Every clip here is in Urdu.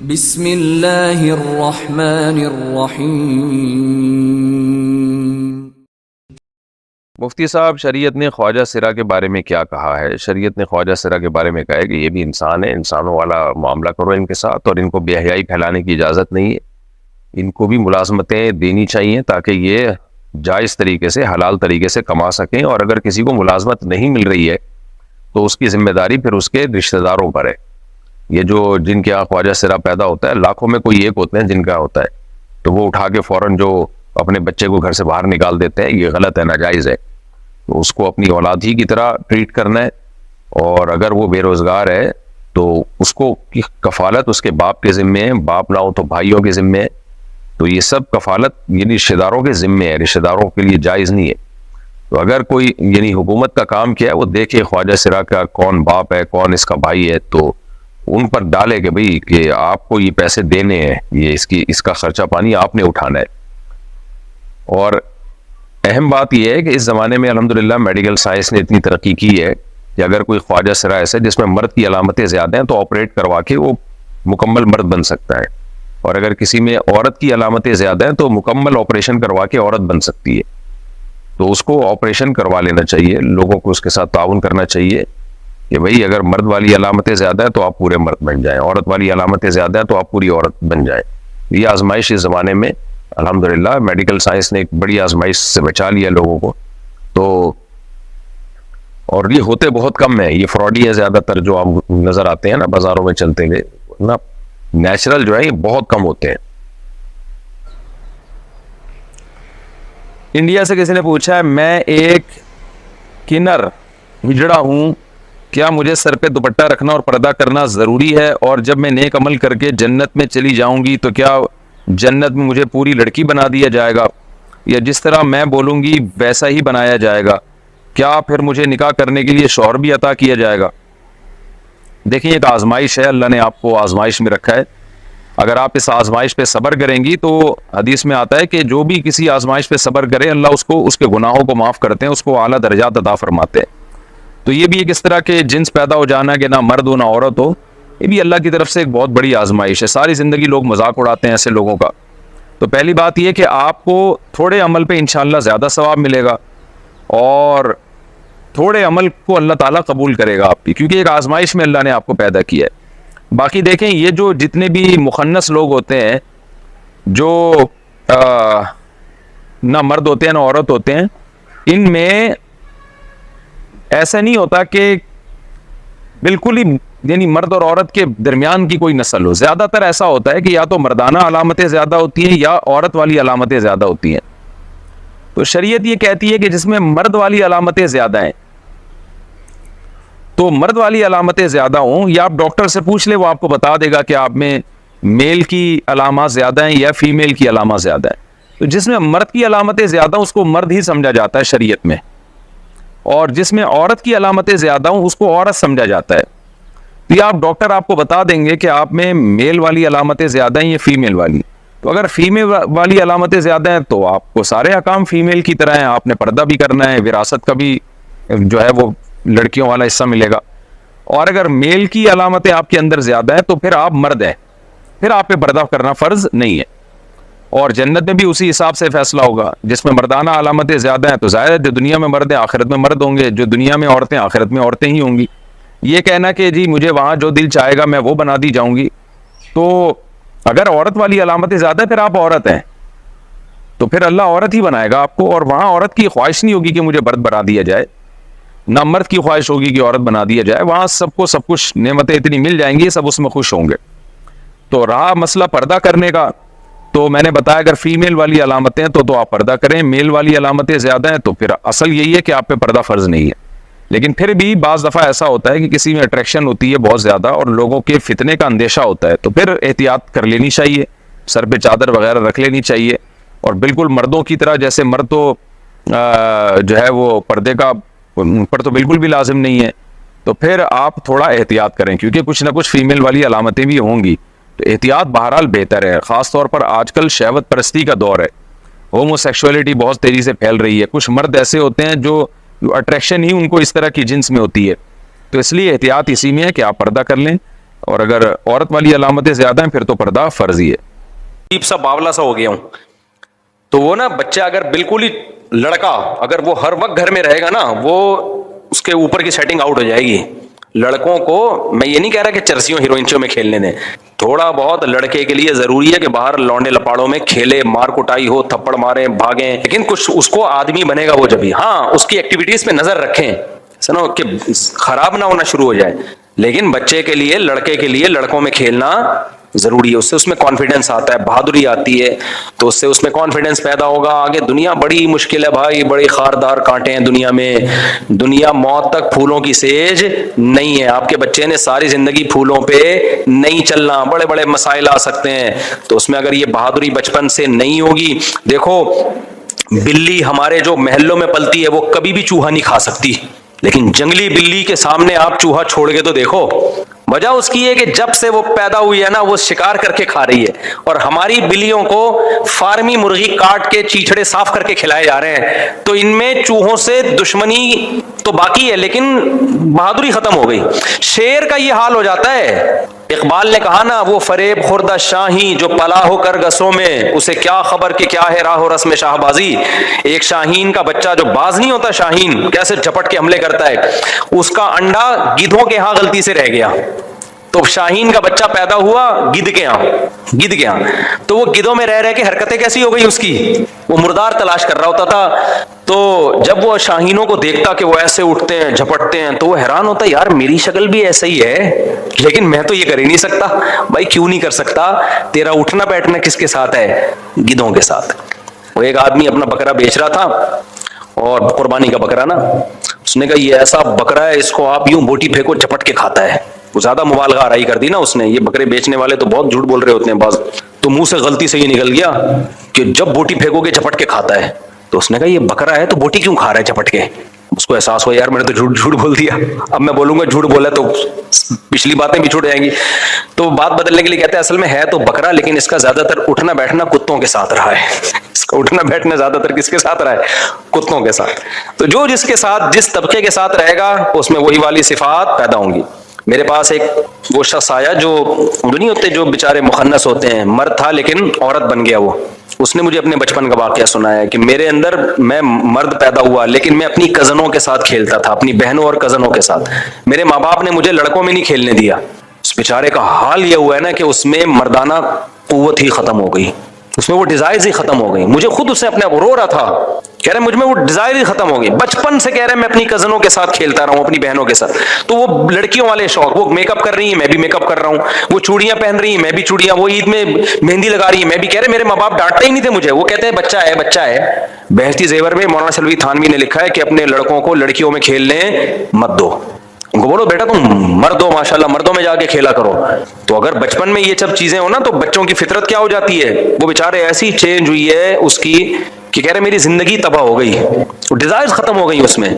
بسم اللہ الرحمن الرحیم۔ مفتی صاحب، شریعت نے خواجہ سرا کے بارے میں کیا کہا ہے؟ شریعت نے خواجہ سرا کے بارے میں کہا ہے کہ یہ بھی انسان ہے، انسانوں والا معاملہ کرو ان کے ساتھ، اور ان کو بے حیائی پھیلانے کی اجازت نہیں ہے۔ ان کو بھی ملازمتیں دینی چاہیے تاکہ یہ جائز طریقے سے، حلال طریقے سے کما سکیں، اور اگر کسی کو ملازمت نہیں مل رہی ہے تو اس کی ذمہ داری پھر اس کے رشتہ داروں پر ہے۔ یہ جو جن کے یہاں خواجہ سرا پیدا ہوتا ہے، لاکھوں میں کوئی ایک ہوتے ہیں جن کا ہوتا ہے، تو وہ اٹھا کے فوراً جو اپنے بچے کو گھر سے باہر نکال دیتے ہیں، یہ غلط ہے، ناجائز ہے۔ تو اس کو اپنی اولاد ہی کی طرح ٹریٹ کرنا ہے، اور اگر وہ بے روزگار ہے تو اس کو کی کفالت اس کے باپ کے ذمے ہے، باپ نہ ہو تو بھائیوں کے ذمے ہے۔ تو یہ سب کفالت یعنی رشتہ داروں کے ذمے ہے، رشتہ داروں کے لیے جائز نہیں ہے۔ تو اگر کوئی یعنی حکومت کا کام کیا ہے، وہ دیکھے خواجہ سرا کا کون باپ ہے، کون اس کا بھائی ہے، تو ان پر ڈالے کہ بھئی کہ آپ کو یہ پیسے دینے ہیں، یہ اس کا خرچہ پانی آپ نے اٹھانا ہے۔ اور اہم بات یہ ہے کہ اس زمانے میں الحمدللہ میڈیکل سائنس نے اتنی ترقی کی ہے کہ اگر کوئی خواجہ سرا ایسا ہے جس میں مرد کی علامتیں زیادہ ہیں تو آپریٹ کروا کے وہ مکمل مرد بن سکتا ہے، اور اگر کسی میں عورت کی علامتیں زیادہ ہیں تو مکمل آپریشن کروا کے عورت بن سکتی ہے۔ تو اس کو آپریشن کروا لینا چاہیے، لوگوں کو اس کے ساتھ تعاون کرنا چاہیے کہ بھئی اگر مرد والی علامتیں زیادہ ہیں تو آپ پورے مرد بن جائیں، عورت والی علامتیں زیادہ ہیں تو آپ پوری عورت بن جائیں۔ یہ آزمائش اس زمانے میں الحمدللہ میڈیکل سائنس نے ایک بڑی آزمائش سے بچا لیا لوگوں کو۔ تو اور یہ ہوتے بہت کم ہیں، یہ فراڈی ہے زیادہ تر جو آپ نظر آتے ہیں نا بازاروں میں چلتے ہوئے، ورنہ نیچرل جو ہے یہ بہت کم ہوتے ہیں۔ انڈیا سے کسی نے پوچھا ہے، میں ایک کنر ہجڑا ہوں، کیا مجھے سر پہ دوپٹہ رکھنا اور پردہ کرنا ضروری ہے؟ اور جب میں نیک عمل کر کے جنت میں چلی جاؤں گی تو کیا جنت میں مجھے پوری لڑکی بنا دیا جائے گا، یا جس طرح میں بولوں گی ویسا ہی بنایا جائے گا؟ کیا پھر مجھے نکاح کرنے کے لیے شوہر بھی عطا کیا جائے گا؟ دیکھیں، ایک آزمائش ہے، اللہ نے آپ کو آزمائش میں رکھا ہے۔ اگر آپ اس آزمائش پہ صبر کریں گی تو حدیث میں آتا ہے کہ جو بھی کسی آزمائش پہ صبر کرے، اللہ اس کو اس کے گناہوں کو معاف کرتے ہیں، اس کو اعلیٰ درجات عطا فرماتے ہیں۔ تو یہ بھی ایک اس طرح کے جنس پیدا ہو جانا کہ نہ مرد ہو نہ عورت ہو، یہ بھی اللہ کی طرف سے ایک بہت بڑی آزمائش ہے۔ ساری زندگی لوگ مذاق اڑاتے ہیں ایسے لوگوں کا۔ تو پہلی بات یہ کہ آپ کو تھوڑے عمل پہ انشاءاللہ زیادہ ثواب ملے گا، اور تھوڑے عمل کو اللہ تعالیٰ قبول کرے گا آپ کی، کیونکہ ایک آزمائش میں اللہ نے آپ کو پیدا کیا ہے۔ باقی دیکھیں، یہ جو جتنے بھی مخنث لوگ ہوتے ہیں، جو نہ مرد ہوتے ہیں نہ عورت ہوتے ہیں، ان میں ایسا نہیں ہوتا کہ بالکل ہی یعنی مرد اور عورت کے درمیان کی کوئی نسل ہو۔ زیادہ تر ایسا ہوتا ہے کہ یا تو مردانہ علامتیں زیادہ ہوتی ہیں یا عورت والی علامتیں زیادہ ہوتی ہیں۔ تو شریعت یہ کہتی ہے کہ جس میں مرد والی علامتیں زیادہ ہیں، تو مرد والی علامتیں زیادہ ہوں، یا آپ ڈاکٹر سے پوچھ لیں، وہ آپ کو بتا دے گا کہ آپ میں میل کی علامات زیادہ ہیں یا فیمیل کی علامات زیادہ ہیں۔ تو جس میں مرد کی علامتیں زیادہ ہوں اس کو مرد ہی سمجھا جاتا ہے شریعت میں، اور جس میں عورت کی علامتیں زیادہ ہوں اس کو عورت سمجھا جاتا ہے۔ تو یہ آپ ڈاکٹر آپ کو بتا دیں گے کہ آپ میں میل والی علامتیں زیادہ ہیں یا فیمیل والی۔ تو اگر فیمیل والی علامتیں زیادہ ہیں تو آپ کو سارے احکام فیمیل کی طرح ہیں، آپ نے پردہ بھی کرنا ہے، وراثت کا بھی جو ہے وہ لڑکیوں والا حصہ ملے گا۔ اور اگر میل کی علامتیں آپ کے اندر زیادہ ہیں تو پھر آپ مرد ہیں، پھر آپ پہ پردہ کرنا فرض نہیں ہے، اور جنت میں بھی اسی حساب سے فیصلہ ہوگا۔ جس میں مردانہ علامتیں زیادہ ہیں تو ظاہر ہے جو دنیا میں مرد ہیں آخرت میں مرد ہوں گے، جو دنیا میں عورتیں آخرت میں عورتیں ہی ہوں گی۔ یہ کہنا کہ جی مجھے وہاں جو دل چاہے گا میں وہ بنا دی جاؤں گی، تو اگر عورت والی علامتیں زیادہ ہیں پھر آپ عورت ہیں، تو پھر اللہ عورت ہی بنائے گا آپ کو، اور وہاں عورت کی خواہش نہیں ہوگی کہ مجھے مرد بنا دیا جائے، نہ مرد کی خواہش ہوگی کہ عورت بنا دیا جائے۔ وہاں سب کو سب کچھ نعمتیں اتنی مل جائیں گی، سب اس میں خوش ہوں گے۔ تو رہا مسئلہ پردہ کرنے کا، تو میں نے بتایا اگر فیمیل والی علامتیں ہیں تو آپ پردہ کریں، میل والی علامتیں زیادہ ہیں تو پھر اصل یہی ہے کہ آپ پہ پردہ فرض نہیں ہے۔ لیکن پھر بھی بعض دفعہ ایسا ہوتا ہے کہ کسی میں اٹریکشن ہوتی ہے بہت زیادہ اور لوگوں کے فتنے کا اندیشہ ہوتا ہے، تو پھر احتیاط کر لینی چاہیے، سر پہ چادر وغیرہ رکھ لینی چاہیے، اور بالکل مردوں کی طرح جیسے مرد تو جو ہے وہ پردے کا ان پر تو بالکل بھی لازم نہیں ہے، تو پھر آپ تھوڑا احتیاط کریں، کیونکہ کچھ نہ کچھ فیمیل والی علامتیں بھی ہوں گی۔ تو احتیاط بہرحال بہتر ہے، خاص طور پر آج کل شہوت پرستی کا دور ہے، ہومو سیکشولیٹی بہت تیزی سے پھیل رہی ہے۔ کچھ مرد ایسے ہوتے ہیں جو اٹریکشن ہی ان کو اس طرح کی جنس میں ہوتی ہے، تو اس لیے احتیاط اسی میں ہے کہ آپ پردہ کر لیں، اور اگر عورت والی علامتیں زیادہ ہیں پھر تو پردہ فرضی ہے. عجیب سا باولا سا ہو گیا ہوں. تو وہ نا بچہ اگر بالکل ہی لڑکا اگر وہ ہر وقت گھر میں رہے گا نا وہ اس کے اوپر کی سیٹنگ آؤٹ ہو جائے گی. لڑکوں کو میں یہ نہیں کہہ رہا کہ چرسیوں ہیروئنچوں میں کھیلنے دیں, تھوڑا بہت لڑکے کے لیے ضروری ہے کہ باہر لونڈے لپاڑوں میں کھیلے, مار کٹائی ہو, تھپڑ ماریں, بھاگیں, لیکن کچھ اس کو آدمی بنے گا وہ جبھی. ہاں اس کی ایکٹیویٹیز پہ نظر رکھیں سنو کہ خراب نہ ہونا شروع ہو جائے, لیکن بچے کے لیے لڑکے کے لیے لڑکوں میں کھیلنا ضروری ہے. اس میں کانفیڈنس آتا ہے, بہادری آتی ہے, تو اس سے اس میں کانفیڈنس پیدا ہوگا. آگے دنیا بڑی مشکل ہے بھائی, بڑے خاردار کانٹے ہیں دنیا میں. دنیا موت تک پھولوں کی سیج نہیں ہے. آپ کے بچے نے ساری زندگی پھولوں پہ نہیں چلنا, بڑے بڑے مسائل آ سکتے ہیں. تو اس میں اگر یہ بہادری بچپن سے نہیں ہوگی, دیکھو بلی ہمارے جو محلوں میں پلتی ہے وہ کبھی بھی چوہا نہیں کھا سکتی, لیکن جنگلی بلی کے سامنے آپ چوہا چھوڑ کے تو دیکھو. وجہ اس کی ہے کہ جب سے وہ پیدا ہوئی ہے نا وہ شکار کر کے کھا رہی ہے, اور ہماری بلیوں کو فارمی مرغی کاٹ کے چیچڑے صاف کر کے کھلائے جا رہے ہیں. تو ان میں چوہوں سے دشمنی تو باقی ہے لیکن بہادری ختم ہو گئی. شیر کا یہ حال ہو جاتا ہے. اقبال نے کہا نا وہ فریب خوردہ شاہین جو پلا ہو کر گسوں میں, اسے کیا خبر کہ کیا ہے راہ و رسم شاہ بازی. ایک شاہین کا بچہ جو باز نہیں ہوتا, شاہین کیسے جھپٹ کے حملے کرتا ہے, اس کا انڈا گدھوں کے ہاں غلطی سے رہ گیا. تو شاہین کا بچہ پیدا ہوا گدھ کے ہاں, تو وہ گدھوں میں رہ رہ کے حرکتیں کیسی ہو گئی اس کی, وہ مردار تلاش کر رہا ہوتا تھا. تو جب وہ شاہینوں کو دیکھتا کہ وہ ایسے اٹھتے ہیں جھپٹتے ہیں تو وہ حیران ہوتا, یار میری شکل بھی ایسا ہی ہے لیکن میں تو یہ کر ہی نہیں سکتا. بھائی کیوں نہیں کر سکتا, تیرا اٹھنا بیٹھنا کس کے ساتھ ہے, گدھوں کے ساتھ. وہ ایک آدمی اپنا بکرا بیچ رہا تھا, اور قربانی کا بکرا نا, اس نے کہا یہ ایسا بکرا ہے اس کو آپ یوں بوٹی پھینکو جھپٹ کے کھاتا ہے. وہ زیادہ مبالغہ آرائی کر دی نا اس نے, یہ بکرے بیچنے والے تو بہت جھوٹ بول رہے ہوتے ہیں بعض, تو منہ سے غلطی سے یہ نکل گیا کہ جب بوٹی پھینکو گے جھپٹ کے کھاتا ہے. تو اس نے کہا یہ بکرا ہے تو بوٹی کیوں کھا رہا ہے جھپٹ کے. اس کو احساس ہوا یار میں نے تو جھوٹ بول دیا, اب میں بولوں گا جھوٹ بولا تو پچھلی باتیں بھی چھوٹ جائیں گی. تو بات بدلنے کے لیے کہتے ہیں اصل میں ہے تو بکرا لیکن اس کا زیادہ تر اٹھنا بیٹھنا کتوں کے ساتھ رہا ہے. اس کا اٹھنا بیٹھنا زیادہ تر کس کے ساتھ رہا ہے, کتوں کے ساتھ. تو جو جس کے ساتھ جس طبقے کے ساتھ رہے گا اس میں وہی والی صفات پیدا ہوں گی. میرے پاس ایک وہ شخص آیا جو نہیں ہوتے جو بیچارے مخنث ہوتے ہیں, مرد تھا لیکن عورت بن گیا. وہ اس نے مجھے اپنے بچپن کا واقعہ سنایا ہے کہ میرے اندر میں مرد پیدا ہوا لیکن میں اپنی کزنوں کے ساتھ کھیلتا تھا, اپنی بہنوں اور کزنوں کے ساتھ. میرے ماں باپ نے مجھے لڑکوں میں نہیں کھیلنے دیا. اس بیچارے کا حال یہ ہوا ہے نا کہ اس میں مردانہ قوت ہی ختم ہو گئی, اس میں وہ ڈیزائرز ہی ختم ہو گئی. مجھے خود اس سے اپنے رو رہا تھا, کہہ رہے مجھ میں وہ ڈیزائر ہی ختم ہو گئی. بچپن سے کہہ رہے میں اپنی کزنوں کے ساتھ کھیلتا رہا ہوں, اپنی بہنوں کے ساتھ. تو وہ لڑکیوں والے شوق, وہ میک اپ کر رہی ہیں میں بھی میک اپ کر رہا ہوں, وہ چوڑیاں پہن رہی ہیں میں بھی چوڑیاں, وہ عید میں مہندی لگا رہی ہیں میں بھی. کہہ رہے میرے ماں باپ ڈانٹتے ہی نہیں تھے مجھے, وہ کہتے ہیں بچہ ہے بچہ ہے. بہشتی زیور میں مولانا شلوی تھانوی نے لکھا ہے کہ اپنے لڑکوں کو لڑکیوں میں کھیلنے مت دو, ان کو بولو بیٹا تم مرد ہو ماشاءاللہ مردوں میں جا کے کھیلا کرو. تو اگر بچپن میں یہ سب چیزیں ہو نا تو بچوں کی فطرت کیا ہو جاتی ہے, وہ بیچارے ایسی چینج ہوئی ہے اس کی کہ کہہ رہے میری زندگی تباہ ہو گئی, ڈیزائرز ختم ہو گئی اس میں.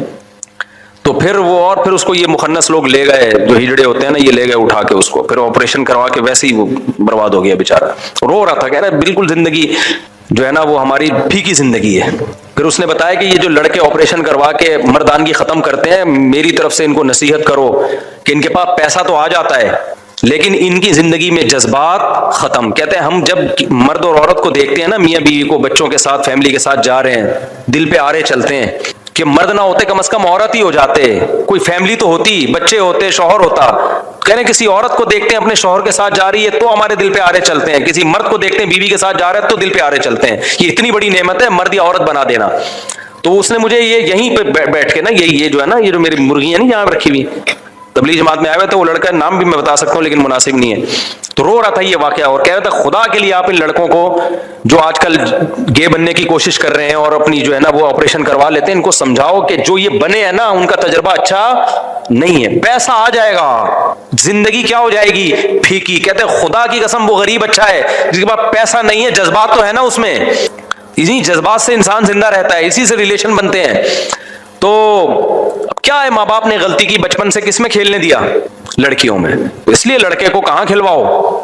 تو پھر وہ اور پھر اس کو یہ مخنث لوگ لے گئے, جو ہجڑے ہوتے ہیں نا, یہ لے گئے اٹھا کے اس کو, پھر آپریشن کروا کے ویسے ہی وہ برباد ہو گیا بیچارہ. رو رہا تھا, کہہ رہا بالکل زندگی جو ہے نا وہ ہماری پھیکی زندگی ہے. پھر اس نے بتایا کہ یہ جو لڑکے آپریشن کروا کے مردانگی ختم کرتے ہیں, میری طرف سے ان کو نصیحت کرو کہ ان کے پاس پیسہ تو آ جاتا ہے لیکن ان کی زندگی میں جذبات ختم. کہتے ہیں ہم جب مرد اور عورت کو دیکھتے ہیں نا, میاں بیوی کو بچوں کے ساتھ فیملی کے ساتھ جا رہے ہیں, دل پہ آرے چلتے ہیں کہ مرد نہ ہوتے کم از کم عورت ہی ہو جاتے, کوئی فیملی تو ہوتی, بچے ہوتے, شوہر ہوتا. کہہ رہے ہیں کسی عورت کو دیکھتے ہیں اپنے شوہر کے ساتھ جا رہی ہے تو ہمارے دل پہ آرے چلتے ہیں, کسی مرد کو دیکھتے ہیں بیوی کے ساتھ جا رہا ہے تو دل پہ آرے چلتے ہیں. یہ اتنی بڑی نعمت ہے مرد یا عورت بنا دینا. تو اس نے مجھے یہ یہیں پہ بیٹھ کے نا یہ جو ہے نا, یہ جو میری مرغیاں نہیں یہاں رکھی ہوئی, تبلیغ جماعت میں آئے ہوئے تھے, وہ لڑکا نام بھی میں بتا سکتا ہوں لیکن مناسب نہیں ہے. تو رو رہا تھا یہ واقعہ اور کہہ رہا تھا خدا کے لیے آپ ان لڑکوں کو جو آج کل گے بننے کی کوشش کر رہے ہیں اور اپنی جو ہے نا وہ آپریشن کروا لیتے ہیں, ان کو سمجھاؤ کہ جو یہ بنے ہیں نا ان کا تجربہ اچھا نہیں ہے. پیسہ آ جائے گا, زندگی کیا ہو جائے گی پھیکی. کہتے ہیں خدا کی قسم وہ غریب اچھا ہے جس کے پاس پیسہ نہیں ہے, جذبات تو ہے نا اس میں, اسی جذبات سے انسان زندہ رہتا ہے, اسی سے ریلیشن بنتے ہیں. تو اب کیا ہے, ماں باپ نے غلطی کی, بچپن سے کس میں کھیلنے دیا, لڑکیوں میں. اس لیے لڑکے کو کہاں کھلواؤ,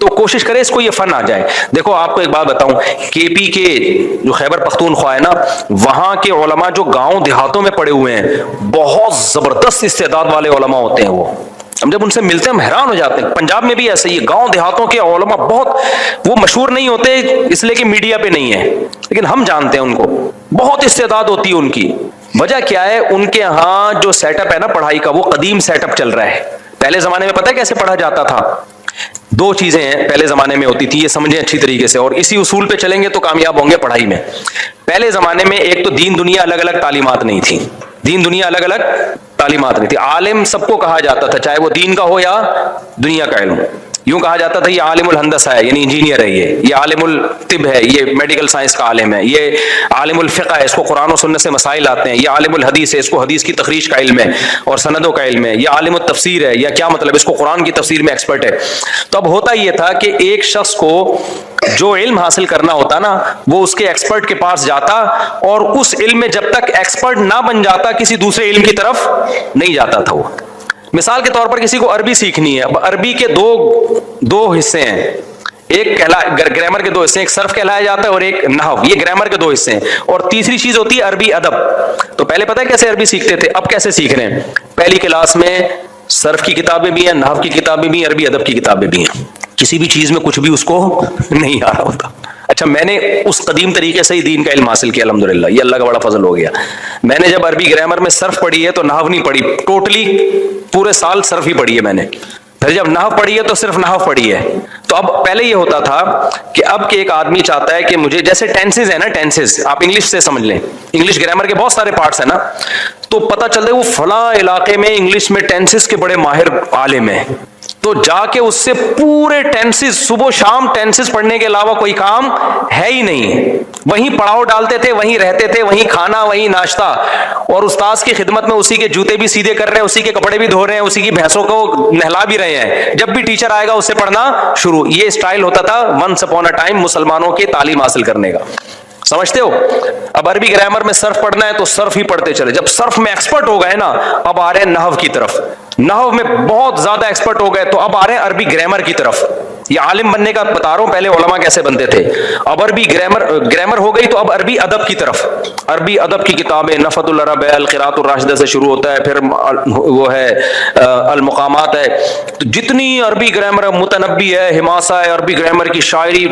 تو کوشش کرے اس کو یہ فن آ جائے. دیکھو آپ کو ایک بات بتاؤں, کے پی کے جو خیبر پختونخوا ہے نا, وہاں کے علماء جو گاؤں دیہاتوں میں پڑے ہوئے ہیں, بہت زبردست استعداد والے علماء ہوتے ہیں وہ. ہم جب ان سے ملتے ہیں ہم حیران ہو جاتے ہیں. پنجاب میں بھی ایسے ہی, گاؤں دیہاتوں کے علماء بہت, وہ مشہور نہیں ہوتے اس لیے کہ میڈیا پہ نہیں ہے, لیکن ہم جانتے ہیں ان کو, بہت استعداد ہوتی ہے ان کی. وجہ کیا ہے, ان کے ہاں جو سیٹ اپ ہے نا پڑھائی کا, وہ قدیم سیٹ اپ چل رہا ہے. پہلے زمانے میں پتہ ہے کیسے پڑھا جاتا تھا؟ دو چیزیں ہیں پہلے زمانے میں ہوتی تھی, یہ سمجھیں اچھی طریقے سے, اور اسی اصول پہ چلیں گے تو کامیاب ہوں گے پڑھائی میں. پہلے زمانے میں ایک تو دین دنیا الگ الگ تعلیمات نہیں تھی, دین دنیا الگ الگ تعلیمات نہیں تھی. عالم سب کو کہا جاتا تھا, چاہے وہ دین کا ہو یا دنیا کا علم. یوں کہا جاتا تھا یہ عالم الہندسہ ہے, یعنی انجینئر ہے, یہ عالم الطب ہے, یہ میڈیکل سائنس کا عالم ہے, یہ عالم الفقہ ہے, اس کو قرآن و سنت سے مسائل آتے ہیں, یہ عالم الحدیث ہے, اس کو حدیث کی تخریج کا علم ہے اور سندوں کا علم ہے, یہ عالم التفسیر ہے, یا کیا مطلب اس کو قرآن کی تفسیر میں ایکسپرٹ ہے. تو اب ہوتا یہ تھا کہ ایک شخص کو جو علم حاصل کرنا ہوتا نا, وہ اس کے ایکسپرٹ کے پاس جاتا, اور اس علم میں جب تک ایکسپرٹ نہ بن جاتا کسی دوسرے علم کی طرف نہیں جاتا تھا وہ. مثال کے طور پر کسی کو عربی سیکھنی ہے, اب عربی کے دو حصے ہیں, ایک گرامر کے دو حصے ہیں, ایک صرف کہلایا جاتا ہے اور ایک نحو, یہ گرامر کے دو حصے ہیں, اور تیسری چیز ہوتی ہے عربی ادب. تو پہلے پتہ ہے کیسے عربی سیکھتے تھے, اب کیسے سیکھ رہے ہیں؟ پہلی کلاس میں صرف کی کتابیں بھی ہیں, نحو کی کتابیں بھی ہیں, عربی ادب کی کتابیں بھی ہیں. کسی بھی چیز میں کچھ بھی اس کو نہیں آ رہا ہوتا. اچھا, میں نے اس قدیم طریقے سے ہی دین کا علم حاصل کیا الحمدللہ, یہ اللہ کا بڑا فضل ہو گیا. میں نے جب عربی گرامر میں صرف پڑھی ہے تو نحو نہیں پڑھی, ٹوٹلی پورے سال صرف ہی پڑھی ہے میں نے. پھر جب نحو پڑھی ہے تو صرف نحو پڑھی ہے. تو اب پہلے یہ ہوتا تھا کہ اب کہ ایک آدمی چاہتا ہے کہ مجھے, جیسے ٹینسز ہے نا, ٹینسز آپ انگلش سے سمجھ لیں, انگلش گرامر کے بہت سارے پارٹس ہیں نا, تو پتہ چلتا ہے وہ فلاں علاقے میں انگلش میں ٹینسز کے بڑے ماہر عالم ہیں, تو جا کے اس سے پورے ٹینسز, صبح و شام ٹینسز پڑھنے کے علاوہ کوئی کام ہے ہی نہیں. وہیں پڑاؤ ڈالتے تھے, وہیں رہتے تھے, وہیں کھانا, وہیں ناشتہ, اور استاذ کی خدمت میں اسی کے جوتے بھی سیدھے کر رہے ہیں, اسی کے کپڑے بھی دھو رہے ہیں, اسی کی بھینسوں کو نہلا بھی رہے ہیں. جب بھی ٹیچر آئے گا اس سے پڑھنا شروع. یہ اسٹائل ہوتا تھا ونس اپون اے ٹائم مسلمانوں کے تعلیم حاصل کرنے کا. سمجھتے ہو؟ اب عربی گرامر میں صرف پڑھنا ہے تو صرف ہی پڑھتے چلے. جب صرف میں ایکسپرٹ ہو گئے نا, اب آ رہے ہیں نحو کی طرف. نحو میں بہت زیادہ ایکسپرٹ ہو گئے تو اب آ رہے ہیں عربی گرامر کی طرف. یہ عالم بننے کا بتا رہا ہوں, پہلے علماء کیسے بنتے تھے. اب عربی گرامر ہو گئی تو اب عربی ادب کی طرف. عربی ادب کی کتابیں, نفحۃ العرب ہے, القراءۃ الراشدہ سے شروع ہوتا ہے, پھر وہ ہے المقامات ہے. تو جتنی عربی گرامر ہے, متنبی ہے, حماسہ ہے, عربی گرامر کی شاعری,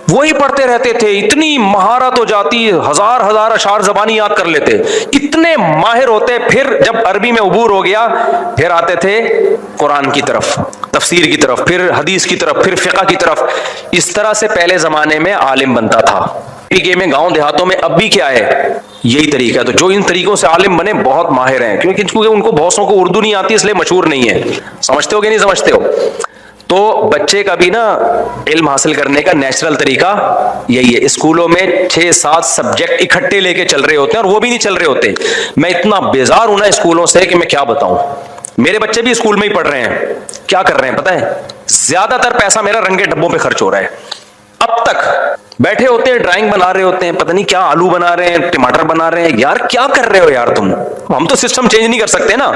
وہی پڑھتے رہتے تھے. اتنی مہارت ہو جاتی, ہزار اشعار زبانی یاد کر لیتے, اتنے ماہر ہوتے. پھر جب عربی میں عبور ہو گیا, پھر آتے تھے قرآن کی طرف, تفسیر کی طرف, پھر حدیث کی طرف, پھر فقہ کی طرف. اس طرح سے پہلے زمانے میں عالم بنتا تھا. میں گاؤں دیہاتوں میں اب بھی کیا ہے, یہی طریقہ ہے. تو جو ان طریقوں سے عالم بنے بہت ماہر ہیں, کیونکہ ان کو بہتوں کو اردو نہیں آتی اس لیے مشہور نہیں ہے. سمجھتے ہو کہ نہیں سمجھتے ہو؟ تو بچے کا بھی نا علم حاصل کرنے کا نیچرل طریقہ یہی ہے. اسکولوں میں 6-7 سبجیکٹ اکٹھے لے کے چل رہے ہوتے ہیں, اور وہ بھی نہیں چل رہے ہوتے. میں اتنا بیزار ہوں نا اسکولوں سے کہ میں کیا بتاؤں. میرے بچے بھی اسکول میں ہی پڑھ رہے ہیں, کیا کر رہے ہیں پتہ ہے؟ زیادہ تر پیسہ میرا رنگے ڈبوں پہ خرچ ہو رہا ہے. اب تک بیٹھے ہوتے ہیں, ڈرائنگ بنا رہے ہوتے ہیں, پتہ نہیں کیا آلو بنا رہے ہیں, ٹماٹر بنا رہے ہیں. یار کیا کر رہے ہو یار تم؟ ہم تو سسٹم چینج نہیں کر سکتے نا.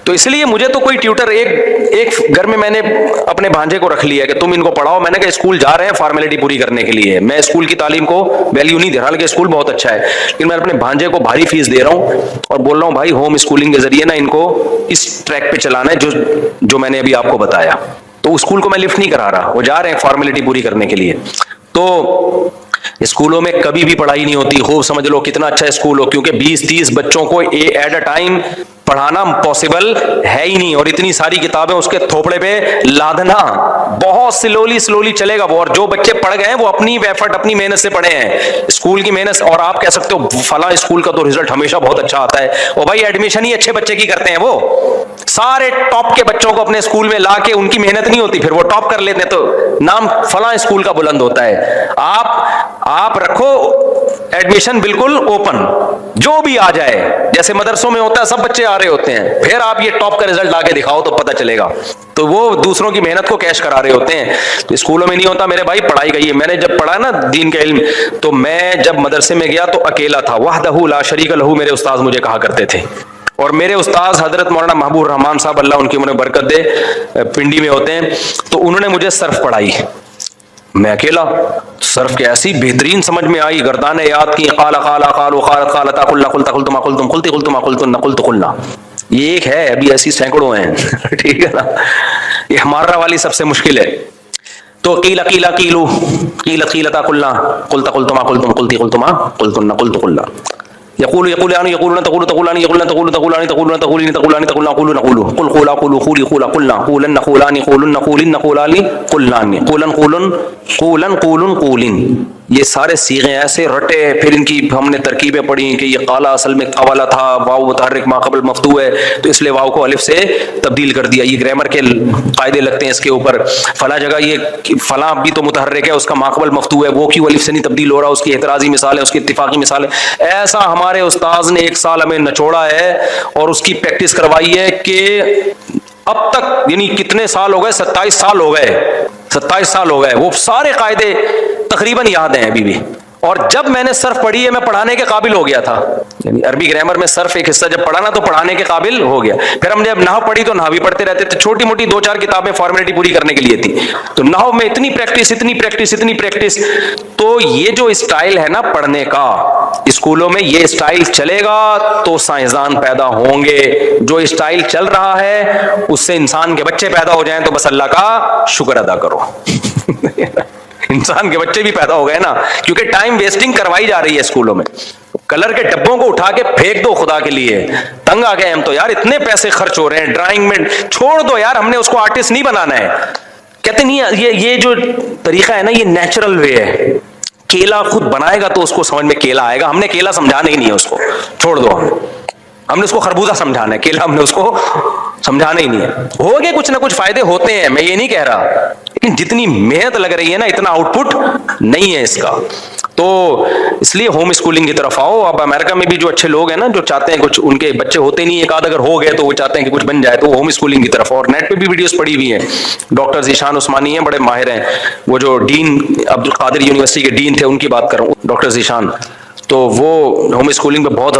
تو اس لیے مجھے تو کوئی ٹیوٹر, ایک گھر میں نے اپنے بھانجے کو رکھ لیا کہ تم ان کو پڑھاؤ. میں نے کہا اسکول جا رہے ہیں فارمیلٹی پوری کرنے کے لیے, میں اسکول کی تعلیم کو ویلیو نہیں دے رہا, حالانکہ اسکول بہت اچھا ہے, لیکن میں اپنے بھانجے کو بھاری فیس دے رہا ہوں اور بول رہا ہوں بھائی ہوم اسکولنگ کے ذریعے نا ان کو اس ٹریک پہ چلانا ہے جو میں نے ابھی آپ کو بتایا. تو اسکول کو میں لفٹ نہیں کرا رہا, وہ جا رہے ہیں فارمیلٹی پوری کرنے کے لیے. تو اسکولوں میں کبھی بھی پڑھائی نہیں ہوتی. خوب سمجھ لو کتنا اچھا اسکول ہو, کیونکہ 20-30 بچوں کو ایٹ اے ٹائم پڑھانا پاسبل ہے ہی نہیں, اور اتنی ساری کتابیں اس کے تھوپڑے پہ لادنا بہت سلولی چلے گا وہ. اور جو بچے پڑھ گئے ہیں وہ اپنی ایفرٹ, اپنی محنت سے پڑھے ہیں, اسکول کی محنت. اور آپ کہہ سکتے ہو فلاں اسکول کا تو رزلٹ ہمیشہ بہت اچھا آتا ہے. اور بھائی ایڈمیشن ہی اچھے بچے کی کرتے ہیں, وہ سارے ٹاپ کے بچوں کو اپنے اسکول میں لا کے, ان کی محنت نہیں ہوتی, پھر وہ ٹاپ کر لیتے ہیں تو نام فلاں اسکول کا بلند ہوتا ہے. آپ رکھو ایڈمیشن بالکل اوپن, جو بھی آ جائے, جیسے مدرسوں میں ہوتا ہے سب بچے آ رہے ہوتے ہیں, پھر آپ یہ ٹاپ کا رزلٹ لا کے دکھاؤ تو پتہ چلے گا. تو وہ دوسروں کی محنت کو کیش کرا رہے ہوتے ہیں. تو اسکولوں میں نہیں ہوتا میرے بھائی, پڑھائی کا یہ. میں نے جب پڑھا نا دین کا علم, تو میں جب مدرسے میں گیا تو اکیلا تھا, وحدہ لا شریک لہ میرے استاذ مجھے کہا کرتے تھے. اور میرے استاذ حضرت مولانا محبوب الرحمان صاحب, اللہ ان کی انہیں برکت دے, پنڈی میں ہوتے ہیں, تو انہوں نے مجھے صرف پڑھائی. میں اکیلا. صرف کے ایسی بہترین سمجھ میں آئی, گردانیں یاد کی, قال قال قالوا قالت قالتا قلنا قلت قلت ما قلتم قلت قلت ما قلتن قلت قلنا. یہ ایک ہے, ابھی ایسی سینکڑوں ہیں. ٹھیک ہے نا, یہ ہمارا والی سب سے مشکل ہے. تو قیل قیل قیلو قیل قیلتا قلنا قلت قلت ما قلتم قلت قلت ما قلتن قلت قلنا. يقول يقولان يقولون تقول تقولان يقولون تقول تقولان تقولون تقولين تقولان تقولنا قولوا نقول قل قولا قولوا قولي قولا قلنا قولن قولان قولن قولن قولان قلنان قولن قولن قولن قولن قولن. یہ سارے صیغے ایسے رٹے, پھر ان کی ہم نے ترکیبیں پڑھی کہ یہ قالا اصل میں قوالا تھا, واو متحرک ما قبل مفتوح ہے تو اس لیے واو کو الف سے تبدیل کر دیا. یہ گرامر کے قاعدے لگتے ہیں اس کے اوپر. فلاں جگہ یہ فلاں بھی تو متحرک ہے, اس کا ما قبل مفتوح ہے, وہ کیوں الف سے نہیں تبدیل ہو رہا, اس کی اعتراضی مثال ہے, اس کی اتفاقی مثال ہے. ایسا ہمارے استاذ نے 1 سال ہمیں نچوڑا ہے اور اس کی پریکٹس کروائی ہے کہ اب تک یعنی کتنے سال ہو گئے, 27 سال ہو گئے, 27 سال ہو گئے, وہ سارے قاعدے تقریباً یاد ہیں ابھی بھی. اور جب میں نے صرف پڑھی ہے میں پڑھانے کے قابل ہو گیا تھا. یعنی عربی گرامر میں صرف ایک حصہ جب پڑھا نا تو پڑھانے کے قابل ہو گیا. پھر ہم نے جب نحو پڑھی تو نحو بھی پڑھتے رہتے تھے, چھوٹی موٹی 2-4 کتابیں فارمیلٹی پوری کرنے کے لیے تھی. تو نحو میں اتنی پریکٹس اتنی پریکٹس اتنی پریکٹس. تو یہ جو اسٹائل ہے نا پڑھنے کا, اسکولوں میں یہ اسٹائل چلے گا تو سائنسدان پیدا ہوں گے. جو اسٹائل چل رہا ہے اس سے انسان کے بچے پیدا ہو جائیں تو بس اللہ کا شکر ادا کرو. انسان کے بچے بھی پیدا ہو گئے نا, کیونکہ ٹائم ویسٹنگ کروائی جا رہی ہے اسکولوں میں. کلر کے ڈبوں کو اٹھا کے پھینک دو, خدا کے لیے تنگ آ گئے ہم تو یار, اتنے پیسے خرچ ہو رہے ہیں ڈرائنگ میں, چھوڑ دو یار, ہم نے اس کو آرٹسٹ نہیں بنانا ہے. کہتے نہیں یہ جو طریقہ ہے نا یہ نیچرل وے ہے. کیلا خود بنائے گا تو اس کو سمجھ میں کیلا آئے گا. ہم نے کیلا سمجھانا ہی نہیں ہے اس کو, چھوڑ دو. ہم نے اس کو خربوزہ سمجھانا ہے, کیلا ہم نے اس کو سمجھانا ہی نہیں ہے. ہو گئے کچھ نہ کچھ فائدے ہوتے ہیں, میں یہ نہیں کہہ رہا, لیکن جتنی محنت لگ رہی ہے نا اتنا آؤٹ پٹ نہیں ہے اس کا. تو اس لیے ہوم اسکولنگ کی طرف آؤ. اب امریکہ میں بھی جو اچھے لوگ ہیں نا, جو چاہتے ہیں کچھ ان کے بچے ہوتے نہیں, ایک آدھ اگر ہو گئے تو وہ چاہتے ہیں کہ کچھ بن جائے, تو وہ ہوم اسکولنگ کی طرف. اور نیٹ پہ بھی ویڈیوز پڑی ہوئی ہیں. ڈاکٹر ذیشان عثمانی ہیں, بڑے ماہر ہیں, وہ جو ڈین عبد القادر یونیورسٹی کے ڈین تھے ان کی بات کر رہا ہوں, ڈاکٹر ذیشان. تو وہ ہوم اسکولنگ پہ بہت